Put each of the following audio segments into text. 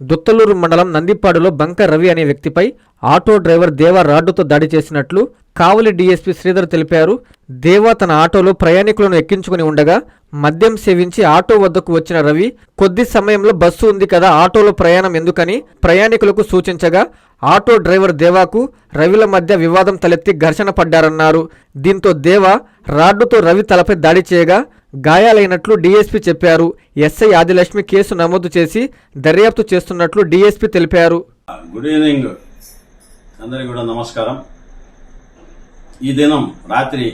దుత్తలూరు మండలం నందిపాడులో బంక రవి అనే వ్యక్తిపై ఆటో డ్రైవర్ దేవా రాడ్డుతో దాడి చేసినట్లు కావలి డీఎస్పీ శ్రీధర్ తెలిపారు. దేవా తన ఆటోలో ప్రయాణికులను ఎక్కించుకుని ఉండగా మద్యం సేవించి ఆటో వద్దకు వచ్చిన రవి కొద్ది సమయంలో బస్సు ఉంది కదా ఆటోలో ప్రయాణం ఎందుకని ప్రయాణికులకు సూచించగా ఆటో డ్రైవర్ దేవాకు రవిల మధ్య వివాదం తలెత్తి ఘర్షణ పడ్డారన్నారు. దీంతో దేవా రాడ్డుతో రవి తలపై దాడి చేయగా గాయాలైనట్లు డీఎస్పీ చెప్పారు. ఎస్ఐ ఆదిలక్ష్మి కేసు నమోదు చేసి దర్యాప్తు చేస్తున్నట్లు డీఎస్పీ తెలిపారు. గుడ్ ఈవినింగ్ అందరికీ కూడా నమస్కారం. ఈ దినం రాత్రి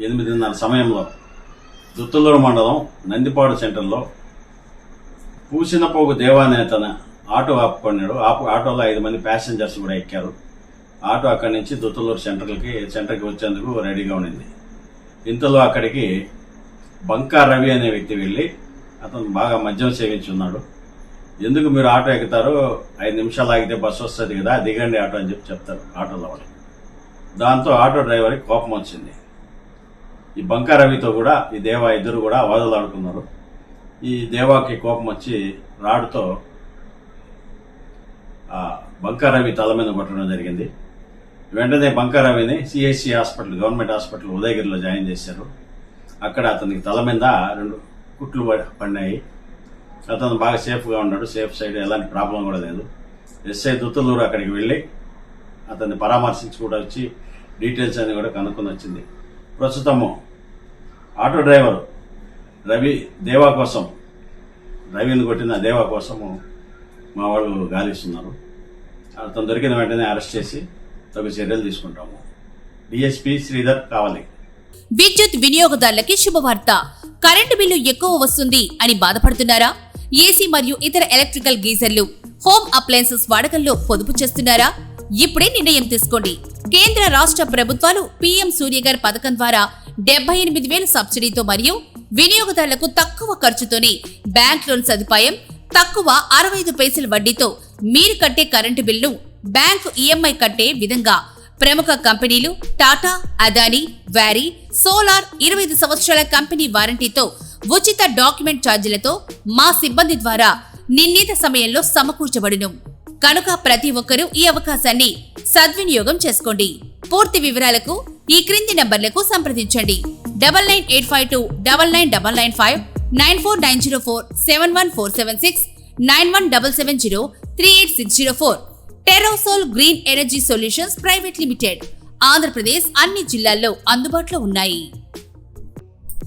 8:30 సమయంలో దుత్తలూరు మండలం నందిపాడు సెంటర్లో పూసినపోగు దేవానేతన ఆటో ఆపుకున్నాడు. ఆటోలో 5 మంది ప్యాసింజర్స్ కూడా ఎక్కారు. ఆటో అక్కడి నుంచి దుత్తలూరు సెంటర్కి వచ్చేందుకు రెడీగా ఉండింది. ఇంతలో అక్కడికి బంకా రవి అనే వ్యక్తి వెళ్ళి అతను బాగా మద్యం సేవించి ఉన్నాడు. ఎందుకు మీరు ఆటో ఎక్కుతారు, 5 నిమిషాలు ఆగితే బస్సు వస్తుంది కదా, దిగండి ఆటో అని చెప్తారు ఆటోలో వాళ్ళు. దాంతో ఆటో డ్రైవర్కి కోపం వచ్చింది. ఈ బంకా రవితో కూడా ఈ దేవా ఇద్దరు కూడా వాదలాడుకున్నారు. ఈ దేవాకి కోపం వచ్చి రాడుతో బంకా రవి తల మీద కొట్టడం జరిగింది. వెంటనే బంకా రవిని సిఎస్సి హాస్పిటల్, గవర్నమెంట్ హాస్పిటల్ ఉదయగిరిలో జాయిన్ చేశారు. అక్కడ అతనికి తల మీద 2 కుట్లు పడినాయి. అతను బాగా సేఫ్గా ఉన్నాడు. సేఫ్ సైడ్ ఎలాంటి ప్రాబ్లం కూడా లేదు. ఎస్ఐ దుత్తలూరు అక్కడికి వెళ్ళి అతన్ని పరామర్శించి కూడా వచ్చి డీటెయిల్స్ అన్ని కూడా కనుక్కొని వచ్చింది. ప్రస్తుతము ఆటో డ్రైవర్ దేవా కోసం, రవిని కొట్టిన దేవా కోసము మా వాళ్ళు గాలిస్తున్నారు. అతను దొరికిన వెంటనే అరెస్ట్ చేసి తగు చర్యలు తీసుకుంటాము. డిఎస్పీ శ్రీధర్ కావాలి. విద్యుత్ వినియోగదారులకి శుభవార్త. కరెంటు బిల్లు ఎక్కువ వస్తుంది అని బాధపడుతున్నారా? ఏసీ మరియు ఇతర ఎలక్ట్రికల్ గీజర్లు, హోమ్ అప్లయన్సెస్ వాడకంలో పొదుపు చేస్తున్నారా? ఇప్పుడే నిర్ణయం తీసుకోండి. కేంద్ర రాష్ట్ర ప్రభుత్వాలు పీఎం సూర్యఘర్ పథకం ద్వారా 78,000 సబ్సిడీతో మరియు వినియోగదారులకు తక్కువ ఖర్చుతోనే బ్యాంక్ లోన్ సదుపాయం, తక్కువ 65 పైసల వడ్డీతో మీరు కట్టే కరెంటు బిల్లు బ్యాంకు ఈఎంఐ కట్టే విధంగా ప్రముఖ కంపెనీలు టాటా, అదానీ, వారీ, సోలార్ 25 సంవత్సరాల కంపెనీ వారంటీతో ఉచిత డాక్యుమెంట్ ఛార్జీలతో మా సిబ్బంది ద్వారా నిర్ణీత సమయంలో సమకూర్చబడును. కనుక ప్రతి ఒక్కరూ ఈ అవకాశాన్ని సద్వినియోగం చేసుకోండి. పూర్తి వివరాలకు ఈ క్రింది నంబర్లకు సంప్రదించండి. 9985299995, 9490471476, 9177038604. టెరోసోల్ green energy solutions private limited. Andhra Pradesh అన్ని జిల్లాల్లో అందుబాటులో ఉన్నాయి.